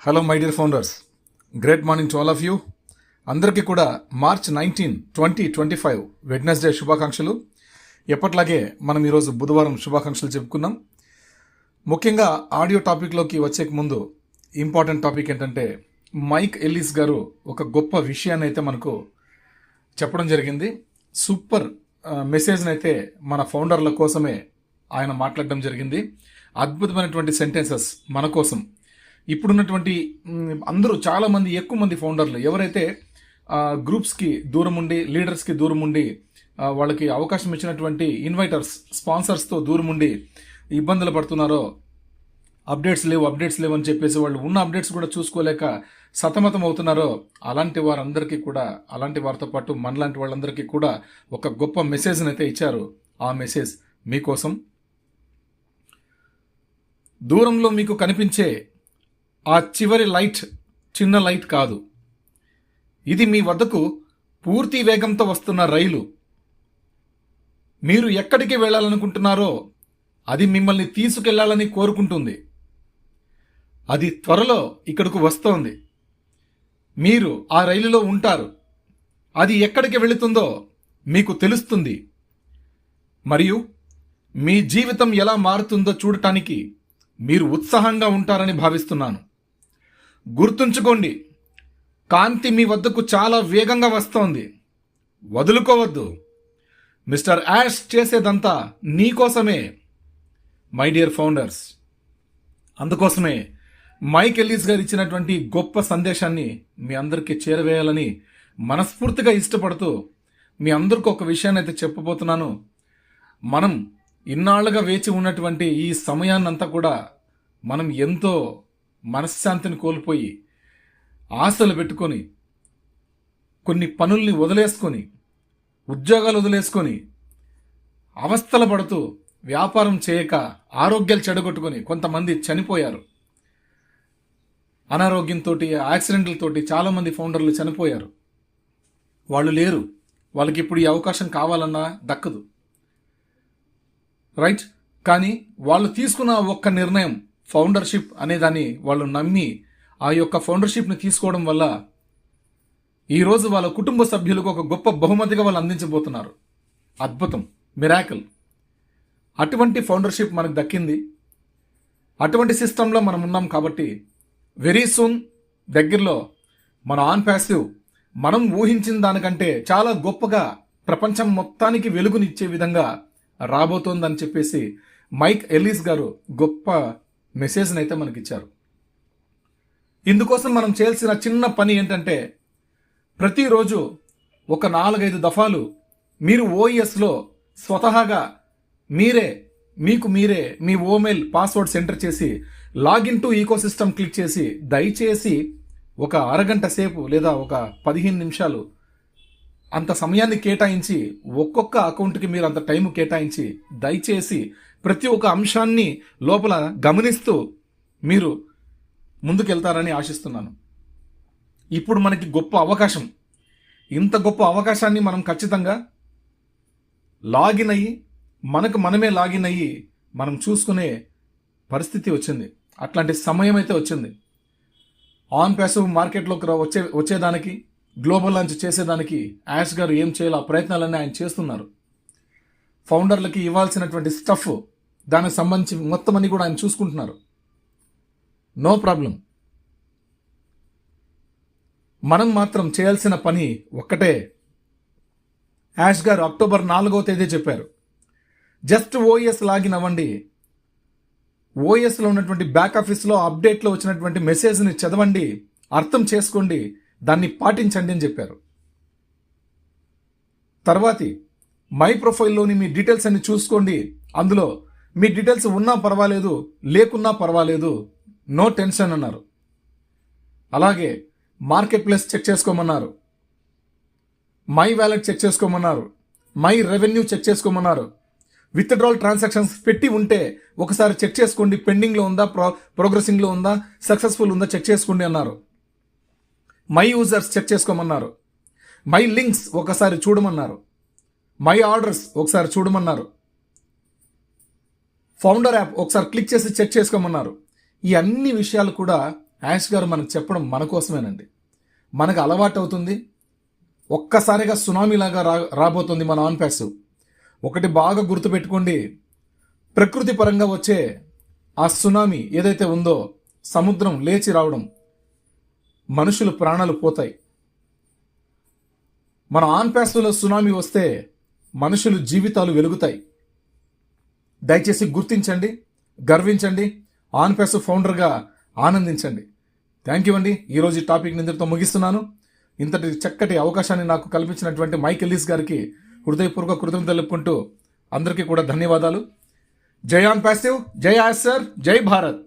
Hello my dear founders, great morning to all of you. అందరికీ కూడా March 19, 2025 Wednesday శుభాకాంక్షలు. ఎప్పట్లాగే మనం ఈరోజు బుధవారం శుభాకాంక్షలు చెప్పుకున్నాం. ముఖ్యంగా ఆడియో టాపిక్లోకి వచ్చే ముందు ఇంపార్టెంట్ టాపిక్ ఏంటంటే, మైక్ ఎల్లిస్ గారు ఒక గొప్ప విషయాన్ని అయితే మనకు చెప్పడం జరిగింది. సూపర్ మెసేజ్ని అయితే మన ఫౌండర్ల కోసమే ఆయన మాట్లాడడం జరిగింది. అద్భుతమైనటువంటి సెంటెన్సెస్ మన కోసం. ఇప్పుడున్నటువంటి అందరూ చాలామంది, ఎక్కువ మంది ఫౌండర్లు ఎవరైతే గ్రూప్స్కి దూరం ఉండి, లీడర్స్కి దూరం ఉండి, వాళ్ళకి అవకాశం ఇచ్చినటువంటి ఇన్వైటర్స్, స్పాన్సర్స్తో దూరం ఉండి ఇబ్బందులు పడుతున్నారో, అప్డేట్స్ లేవు అని చెప్పేసి వాళ్ళు ఉన్న అప్డేట్స్ కూడా చూసుకోలేక సతమతం అవుతున్నారో, అలాంటి వారందరికీ కూడా, అలాంటి వారితో పాటు మనలాంటి వాళ్ళందరికీ కూడా ఒక గొప్ప మెసేజ్ని అయితే ఇచ్చారు. ఆ మెసేజ్ మీకోసం. దూరంలో మీకు కనిపించే ఆ చివరి లైట్ చిన్న లైట్ కాదు, ఇది మీ వద్దకు పూర్తి వేగంతో వస్తున్న రైలు. మీరు ఎక్కడికి వెళ్ళాలనుకుంటున్నారో అది మిమ్మల్ని తీసుకెళ్లాలని కోరుకుంటుంది. అది త్వరలో ఇక్కడకు వస్తోంది. మీరు ఆ రైలులో ఉంటారు. అది ఎక్కడికి వెళుతుందో మీకు తెలుస్తుంది. మరియు మీ జీవితం ఎలా మారుతుందో చూడటానికి మీరు ఉత్సాహంగా ఉంటారని భావిస్తున్నాను. గుర్తుంచుకోండి, కాంతి మీ వద్దకు చాలా వేగంగా వస్తోంది. వదులుకోవద్దు. మిస్టర్ యాష్ చేసేదంతా నీకోసమే మై డియర్ ఫౌండర్స్. అందుకోసమే మైక్ ఎల్లిస్ గారు ఇచ్చినటువంటి గొప్ప సందేశాన్ని మీ అందరికీ చేరవేయాలని మనస్ఫూర్తిగా ఇష్టపడుతూ మీ అందరికీ ఒక విషయాన్ని అయితే చెప్పబోతున్నాను. మనం ఇన్నాళ్లుగా వేచి ఉన్నటువంటి ఈ సమయాన్నంతా కూడా మనం ఎంతో మనశ్శాంతిని కోల్పోయి, ఆశలు పెట్టుకొని, కొన్ని పనుల్ని వదిలేసుకొని, ఉద్యోగాలు వదిలేసుకొని, అవస్థలు పడుతూ, వ్యాపారం చేయక ఆరోగ్యాలు చెడగొట్టుకొని కొంతమంది చనిపోయారు. అనారోగ్యంతో, యాక్సిడెంట్లతోటి చాలామంది ఫౌండర్లు చనిపోయారు. వాళ్ళు లేరు. వాళ్ళకి ఇప్పుడు ఈ అవకాశం కావాలన్నా దక్కదు. రైట్? కానీ వాళ్ళు తీసుకున్న ఒక్క నిర్ణయం, ఫౌండర్షిప్ అనేదాన్ని వాళ్ళు నమ్మి ఆ యొక్క ఫౌండర్షిప్ని తీసుకోవడం వల్ల ఈరోజు వాళ్ళ కుటుంబ సభ్యులకు ఒక గొప్ప బహుమతిగా వాళ్ళు అందించబోతున్నారు. అద్భుతం, మిరాకిల్. అటువంటి ఫౌండర్షిప్ మనకు దక్కింది. అటువంటి సిస్టంలో మనం ఉన్నాం కాబట్టి వెరీ సూన్ దగ్గరలో మన ఆన్ ప్యాసివ్ మనం ఊహించిన దానికంటే చాలా గొప్పగా ప్రపంచం మొత్తానికి వెలుగునిచ్చే విధంగా రాబోతోందని చెప్పేసి మైక్ ఎల్లిస్ గారు గొప్ప మెసేజ్ని అయితే మనకిచ్చారు. ఇందుకోసం మనం చేయాల్సిన చిన్న పని ఏంటంటే, ప్రతిరోజు ఒక 4-5 దఫాలు మీరు ఓఎస్లో స్వతహాగా మీకు మీరే మీ ఓమెయిల్ పాస్వర్డ్స్ ఎంటర్ చేసి లాగిన్ టు ఈకోసిస్టమ్ క్లిక్ చేసి, దయచేసి ఒక అరగంట సేపు లేదా ఒక 15 నిమిషాలు అంత సమయాన్ని కేటాయించి, ఒక్కొక్క అకౌంట్కి మీరు అంత టైం కేటాయించి, దయచేసి ప్రతి ఒక్క అంశాన్ని లోపల గమనిస్తూ మీరు ముందుకెళ్తారని ఆశిస్తున్నాను. ఇప్పుడు మనకి గొప్ప అవకాశం. ఇంత గొప్ప అవకాశాన్ని మనం ఖచ్చితంగా లాగిన్ అయ్యి, మనకు మనమే లాగిన్ అయ్యి మనం చూసుకునే పరిస్థితి వచ్చింది. అట్లాంటి సమయం అయితే వచ్చింది. ఆన్ ప్యాసివ్ మార్కెట్లోకి వచ్చేదానికి, గ్లోబల్ లాంచ్ చేసేదానికి యాష్ గారు ఏం చేయాలో ఆ ప్రయత్నాలన్నీ ఆయన చేస్తున్నారు. ఫౌండర్లకి ఇవ్వాల్సినటువంటి స్టఫ్, దానికి సంబంధించి మొత్తం అన్ని కూడా ఆయన చూసుకుంటున్నారు. No problem. మనం మాత్రం చేయాల్సిన పని ఒక్కటే. యాష్ గారు అక్టోబర్ 4వ తేదీ చెప్పారు, జస్ట్ ఓఎస్ లాగిన్ అవ్వండి. ఓఎస్లో ఉన్నటువంటి బ్యాక్ ఆఫీస్లో అప్డేట్లో వచ్చినటువంటి మెసేజ్ని చదవండి, అర్థం చేసుకోండి, దాన్ని పాటించండి అని చెప్పారు. తర్వాతి మై ప్రొఫైల్లోని మీ డీటెయిల్స్ అన్ని చూసుకోండి. అందులో మీ డీటెయిల్స్ ఉన్నా పర్వాలేదు, లేకున్నా పర్వాలేదు, నో టెన్షన్ అన్నారు. అలాగే మార్కెట్ ప్లేస్ చెక్ చేసుకోమన్నారు, మై వ్యాలెట్ చెక్ చేసుకోమన్నారు, మై రెవెన్యూ చెక్ చేసుకోమన్నారు. విత్డ్రాల్ ట్రాన్సాక్షన్స్ పెట్టి ఉంటే ఒకసారి చెక్ చేసుకోండి, పెండింగ్లో ఉందా, ప్రోగ్రెసింగ్లో ఉందా, సక్సెస్ఫుల్ ఉందా చెక్ చేసుకోండి అన్నారు. మై యూజర్స్ చెక్ చేసుకోమన్నారు, మై లింక్స్ ఒకసారి చూడమన్నారు, మై ఆర్డర్స్ ఒకసారి చూడమన్నారు, ఫౌండర్ యాప్ ఒకసారి క్లిక్ చేసి చెక్ చేసుకోమన్నారు. ఈ అన్ని విషయాలు కూడా యాష్ గారు మనకు చెప్పడం మన కోసమేనండి. మనకు అలవాటు అవుతుంది, ఒక్కసారిగా సునామీలాగా రాబోతుంది మన ఆన్ ప్యాసివ్. ఒకటి బాగా గుర్తుపెట్టుకోండి, ప్రకృతి పరంగా వచ్చే ఆ సునామీ ఏదైతే ఉందో, సముద్రం లేచి రావడం, మనుషులు ప్రాణాలు పోతాయి. మన ఆన్ ప్యాసివ్లో సునామీ వస్తే మనుషులు జీవితాలు వెలుగుతాయి. దయచేసి గుర్తించండి, గర్వించండి, ఆన్ ప్యాసివ్ ఫౌండర్గా ఆనందించండి. థ్యాంక్ యూ అండి. ఈరోజు ఈ టాపిక్ నిందరితో ముగిస్తున్నాను. ఇంతటి చక్కటి అవకాశాన్ని నాకు కల్పించినటువంటి మైక్ ఎల్లిస్ గారికి హృదయపూర్వక కృతజ్ఞతలు తెలుపుకుంటూ అందరికీ కూడా ధన్యవాదాలు. జై ఆన్ ప్యాసివ్, జై యాష్ సార్, జై భారత్.